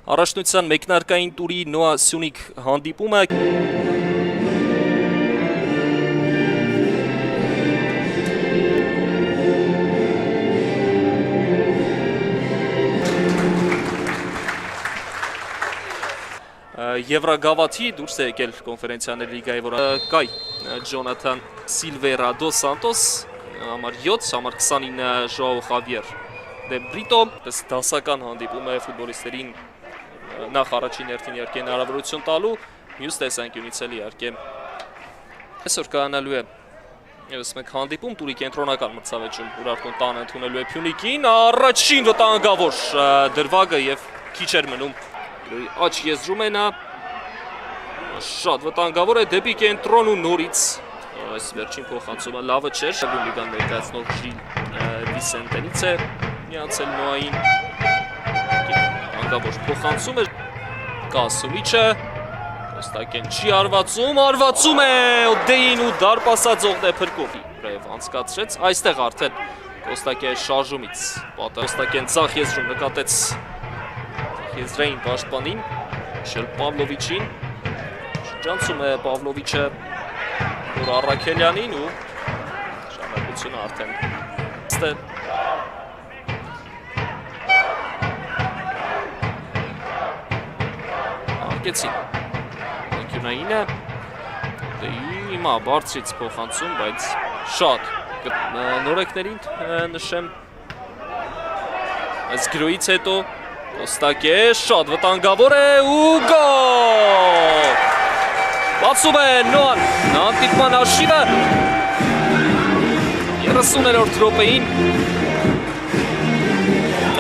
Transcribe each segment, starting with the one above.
Առաջնության մեկնարկային տուրի Նոա Սյունիք հանդիպումը Եվրագավաթի դուրս է եկել կոնֆերենցիաների լիգայի, որ կայ Ջոնաթան Սիլվերա դոս Սանտոս, համար 7, համար 29 Ժոաո Խավիեր դե Բրիտո, դասական հանդիպում է ֆուտբոլիստերին նախ առաջին հերթին իհարկե հնարավորություն տալու, մյուս տեսանկյունից էլ իհարկե այսօր կայանալու է ևս մեկ հանդիպում տուրի կենտրոնական մրցավեճում Ուրարտուն տանը ընդունելու է Փյունիկին, առաջին վտանգավոր դրվագը եւ քիչ էր մնում Աչ եզրում է նա շատ վտանգավոր է դեպի կենտրոն ու նորից այս վերջին փոխանցումը լավը չէր Լիգան ներկայացնող Ժիլ Վիսենտենից է միացել Նոային վտանգավոր փոխանցում է Կասումիչը Կոստակեն չի արվածում է Օդեին ու դարպասածողն է փրկովի Ռև անցկացրեց այստեղ արդեն Կոստակեն շարժումից Կոստակեն ցախ եզրում նկատեց Եզրային պաշտպանին Շել Պավլովիչին Շրջանցում է Պավլովիչը որ Առաքելյանին ու շարունակությունը արդեն արկեցին Անկյունայինը հիմա բարձրից փոխանցում բայց շատ նորեկներին նշեմ այս գրոյից հետո Կոստակե շատ վտանգավոր է ու գոլ Բացում է Նոան հանդիպման արշիվը 30-րդ րոպեին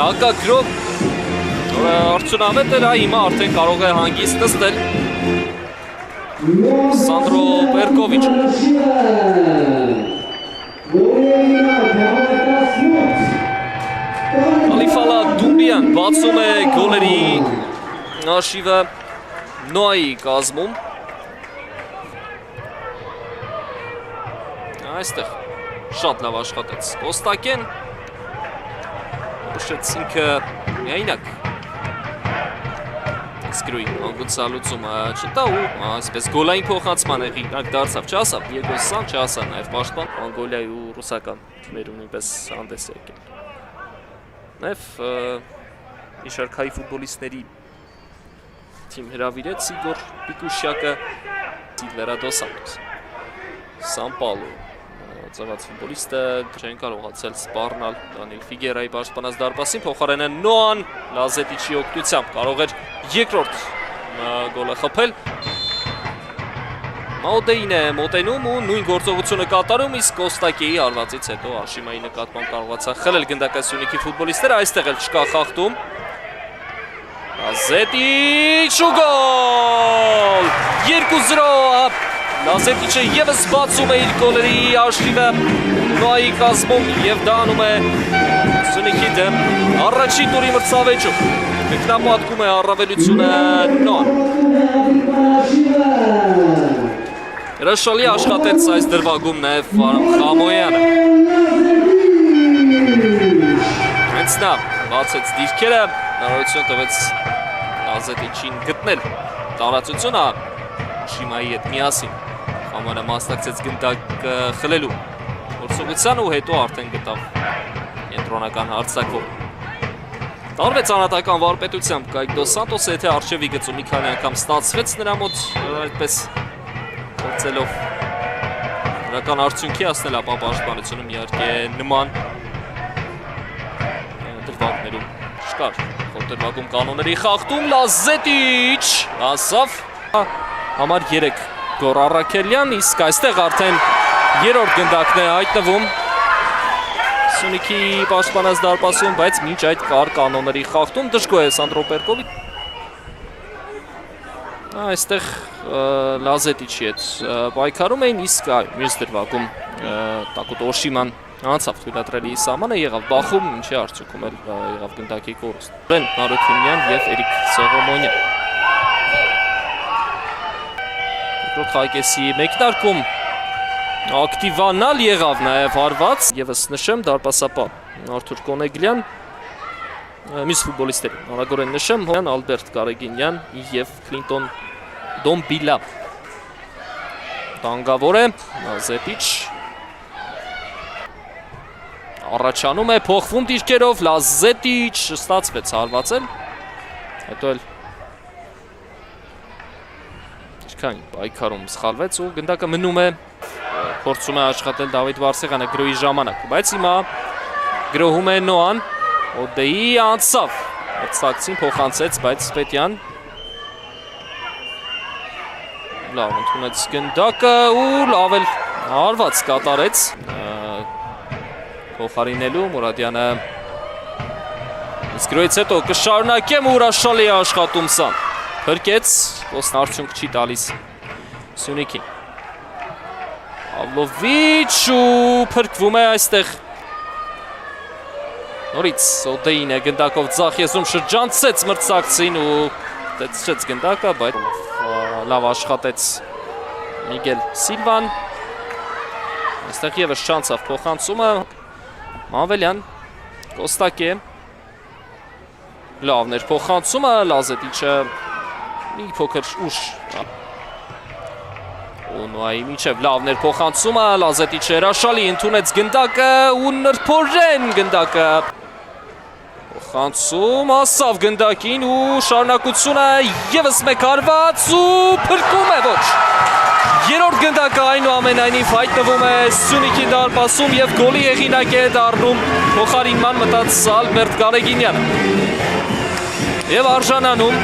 Ակակրով արդյունավետ էր հիմա արդեն կարող է հանգիստ նստել Սանդրո Պերկովիչ Ալիֆալա Դումբյան բացում է գոլերի արշիվը Նոայի կազմում Այստեղ շատ լավ աշխատեց Կոստակեն Ուշեց ինքը միայնակ Սկրույն անգուցալուծումը չտա ու այսպես գոլային փոխանցման եղինակ դարձավ չասավ Եգոսան չասա նաև պաշտպան Անգոլիայի ու ռուսական թիմերում նույնպես հանդես է եկել Նաև իշարքայի ֆուտբոլիստների թիմ հրավիրեց Իգոր Պիկուշյակը Սիլվերա դոս Սանտոս Սամպալո ծավաց ֆուտբոլիստը չեն կարողացել սպառնալ Դանիել Ֆիգերայի պաշտպանած դարպասին փոխարենը Նոան Լազետիչի օգնությամբ կարող էր երկրորդ գոլը խփել Մաուդեին է մոտենում ու նույն գործողությունը կատարում իսկ Կոստակեի հարվածից հետո Աշիմայի նկատմամբ կարողացան խլել գնդակը Սյունիքի ֆուտբոլիստները այստեղ էլ չկա խախտում Լազետիչ ու գոլ 2-0 Լազետիչը ևս բացում է իր գոլերի արշիվը Նոայի կազմում եւ դա անում է Սյունիքի դեմ առաջին տուրի մրցավեճում Մեկնապատկում է առավելությունը Նոան Հրաշալի աշխատեց այս դրվագում նաև Խամոյանը Հենց նա բացեց դիրքերը հնարավորություն տվեց Լազետիչին գտնել տարածությունը Շիմայի հետ միասին Խամոյանը մասնակցեց գնդակ խլելու գործողության ու հետո արդեն գտավ կենտրոնական հարձակվող Տարվեց անհատական վարպետությամբ Կայք դոս Սանտոսը եթե առջևի գծում մի քանի անգամ ստացվեց նրա մոտ այդպես Գործելով դրական արդյունքի հասնել ապա պաշտպանությունում իհարկե նման դրվագներում չկար դրվագում կանոնների խախտում Լազետիչ ասավ համար 3 գոր Առաքելյան իսկ այստեղ արդեն երրորդ գնդակն է հայտնվում Սյունիքի պաշտպանած դարպասում բայց մինչ այդ կար կանոնների խախտում դժգոհ է Սանդրո Պերկովի Այստեղ Լազետիչի հետ պայքարում էին, իսկ մյուս դրվագում Տակոտ Օշիման անցավ թույլատրելի սահմանը, եղավ բախում, ինչի արդյունքում էլ եղավ գնդակի կորուստ։ Նարոքյունյան և Էրիկ Սողոմոնյան։ Երկրորդ խաղակեսի մեկնարկում ակտիվանալ եղավ նաև հարված, ևս նշեմ դարպասապահ Արթուր Կոնեգլյան մյուս ֆուտբոլիստերին։ Նորագորեն նշեմ, Ալբերտ Գարեգինյան եւ Կլինտոն Դոմբիլա։ Տանգավոր է, Լազետիչ առաջանում է, փոխվում դիրքերով, Լազետիչ ստացվեց հարվածել, հետո էլ ինչքան պայքարում սխալվեց ու գնդակը մնում է, փորձում է աշխատել Դավիթ Վարսեղյանը գրոհի ժամանակ, բայց հիմա գրոհում է Նոան, Օդեի անցավ, մրցակցին փոխանցեց, բայց Պետյան լավ ընդունեց գնդակը ու լավ էլ հարված կատարեց փոխարինելու Մուրադյանը իսկ գրոյից հետո կշարունակեմ ու հրաշալի աշխատում սան փրկեց, ոստն արդյունք չի տալիս Սյունիքին Ավլովիչ ու փրկվում է այստեղ նորից Օդեին է գնդակով ձախ եզում շրջանցեց մրցակցին ու տեսրեց գնդակը, բայց լավ աշխատեց Միգել Սիլվան այստեղ ևս շանսավ փոխանցումը Մանվելյան Կոստակե լավն էր փոխանցումը Լազետիչը մի փոքր ուշ ու նոայի միջև լավն էր փոխանցումը Լազետիչը հրաշալի ընդունեց գնդակը ու նրբորեն գնդակը Փոխանցում ասավ գնդակին ու շարունակությունը ևս մեկ հարված ու փրկում է ոչ երրորդ գնդակը այնուամենայնիվ հայտնվում է Սյունիքի դարպասում եւ գոլի հեղինակ է դառնում փոխարինման մտած Ալբերտ Գարեգինյանը եւ արժանանում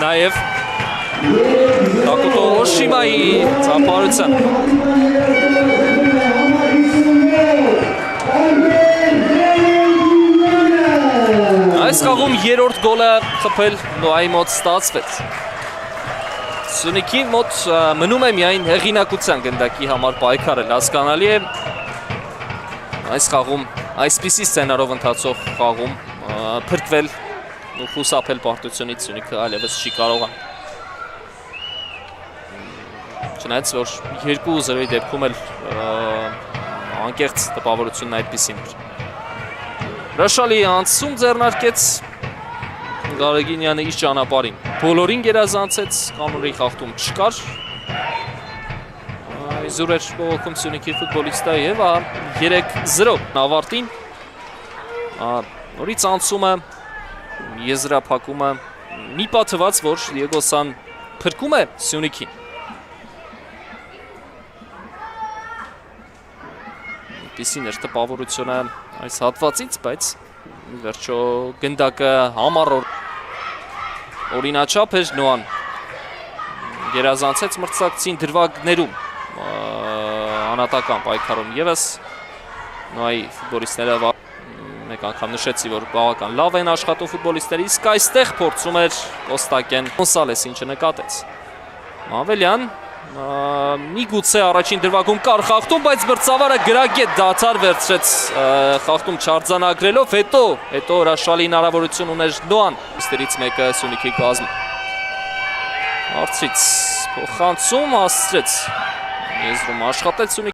նաեւ Տակուտո Օշիմայի ծափարության Այս խաղում երրորդ գոլը խփել Նոայի մոտ ստացվեց Սյունիքի մոտ մնում է միայն հեղինակության գնդակի համար պայքարել հասկանալի է այս խաղում այսպիսի սցենարով ընթացող խաղում փրկվել ու խուսափել պարտությունից Սյունիքը այլևս չի կարողան չնայած որ 2-0-ի դեպքում էլ անկեղծ տպավորությունն այդպիսին էր Հրաշալի անցում ձեռնարկեց Գարեգինյանը իր ճանապարհին բոլորին գերազանցեց կանոնի խախտում չկար Իզուր էր բողոքում Սյունիքի ֆուտբոլիստը եւ 3-0 ավարտին նորից անցումը եզրափակումը մի պա թվաց որ Դիեգոսան փրկում է Սյունիքին Պիսին էր տպավորությունը այս հատվածից, բայց վերջո գնդակը համառ օրինաչափ էր Նոան գերազանցեց մրցակցին դրվագներում անհատական պայքարում եւս Նոայի ֆուտբոլիստները մեկ անգամ նշեցի որ բավական լավ են աշխատում ֆուտբոլիստները իսկ այստեղ փորձում էր Կոստակեն Գոնսալեսին չնկատեց Մանվելյան միգուցե առաջին դրվագում կար խախտում, բայց մրցավարը գրագետ դադար վերցրեց խախտում չարձանագրելով, հետո հրաշալի հնարավորություն ուներ Նոան, իստերից մեկը Սյունիքի կազմում։ Հարցից փոխանցում հասցրեց, եզրում աշխատեց Սյունիքի